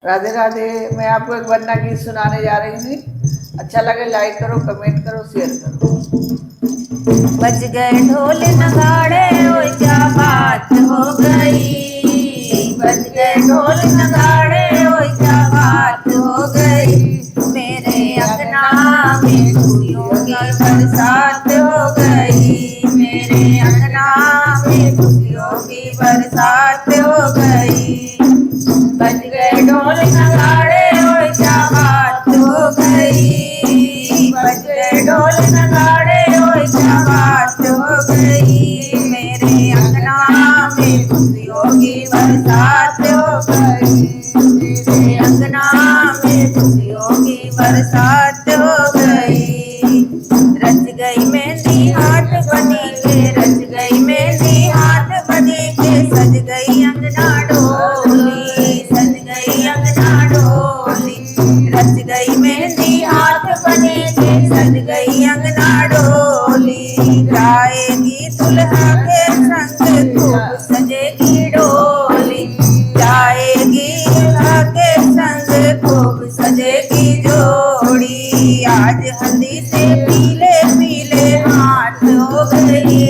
राधे राधे। मैं आपको एक वंदना गीत सुनाने जा रही हूँ। अच्छा लगे लाइक करो, कमेंट करो, शेयर करो। बज गए ढोल नगाड़े, ओ क्या बात हो गई। बज गए ढोल नगाड़े, ओ क्या बात हो गई। मेरे अंगना में खुशियों की बरसात हो गई। मेरे अंगना में खुशियों की बरसात हो गई। बज गए ढोल नगाड़े, ओ क्या बात हो गई। बज गए ढोल नगाड़े, ओ क्या बात हो गई। मेरे अंगना में खुशियों की बरसात हो गई। मेरे अंगना में खुशियों की बरसात हो गई। रच गई मेहंदी हाथ बनी के, रच गई मेहंदी हाथ बनी के, सज गई अंगना डोली, सज गई अंगना डोली। रच गई मेहंदी हाथ बनी के, सज गई अंगना डोली। जाएगी दुल्हा के संग खूब सजेगी डोली। जाएगी दुल्हा के संग खूब सजेगी जोड़ी। आज हल्दी से पीले पीले हाथ हो गए।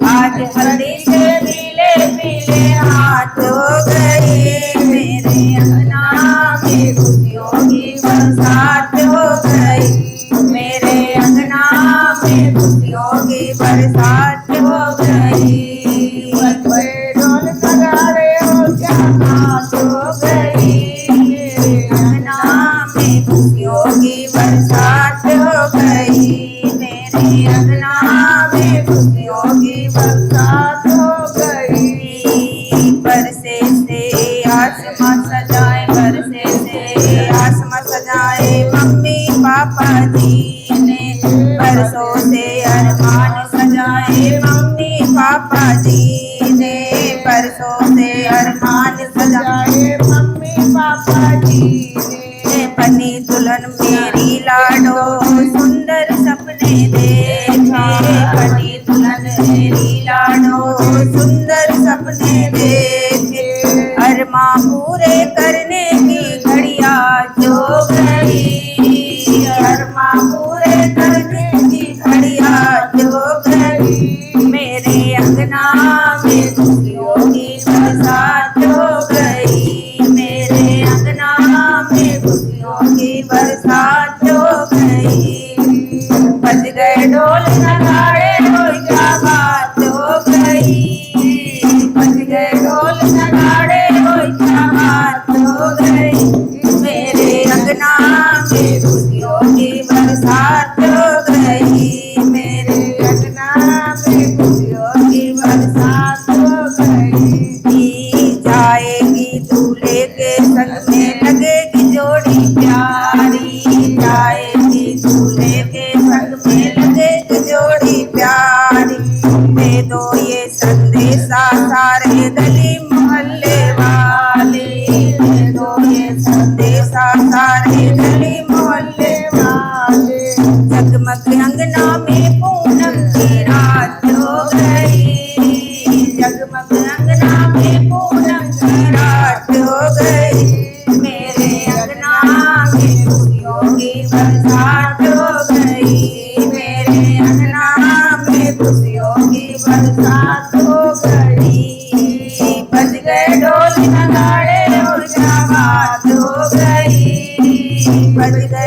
आज हल्दी से पीले पीले हाथ हो गए। मेरे अंगना में खुशियों की बरसात हो गई। मेरे अंगना में खुशियों की बरसात हो गई। ढोल नगाड़े, ओ क्या बात हो गई। मेरे अंगना में खुशियों की बरसात हो गई। मेरे अंगना में खुशियों की बरसात हो गई। बरसे से आसमां सजाए, बरसे से आसमां सजाए मम्मी पापा जी ने। बरसों से अरमान सजाए मम्मी पापा जी ने। बरसों से अरमान सजाए मम्मी पापा जी ने। बनी दुल्हन मेरी लाडो, सुंदर सपने देखे। बनी दुल्हन मेरी लाडो, सुंदर सपने देखे। अरमां पूरे करने की घड़िया जो गई। अरमां पूरे करने की घड़िया जो गई। मेरे अंगना में खुशियों की बरसात हो गई। मेरे अंगना में खुशियों की बरसात हो गई। बज गए ढोल नगाड़े, ओ क्या बात हो गई। बज गए ढोल नगाड़े, ओ क्या बात हो गई। मेरे अंगना में खुशियों की बरसात हो गई। मेरे अंगना में खुशियों की बरसात हो गई। जाएगी दूल्हे के संग में लगेगी जोड़ी प्यारी। जाएगी दूल्हे के संग में लगेगी जोड़ी प्यारी। दे दो ये संदेशा सारे गली मोहल्ले वाले। दे दो ये संदेशा सारे गली मोहल्ले वाले। जगमग अंगना में पूनम की रात हो गई। जगमग अंगना में पूनम की रात हो गई। मेरे अंगना में खुशियों की बरसात हो गई। मेरे अंगना में खुशियों की बरसात हो गई। बज गए ढोल नगाड़े, ओ क्या बात हो गई। बज गए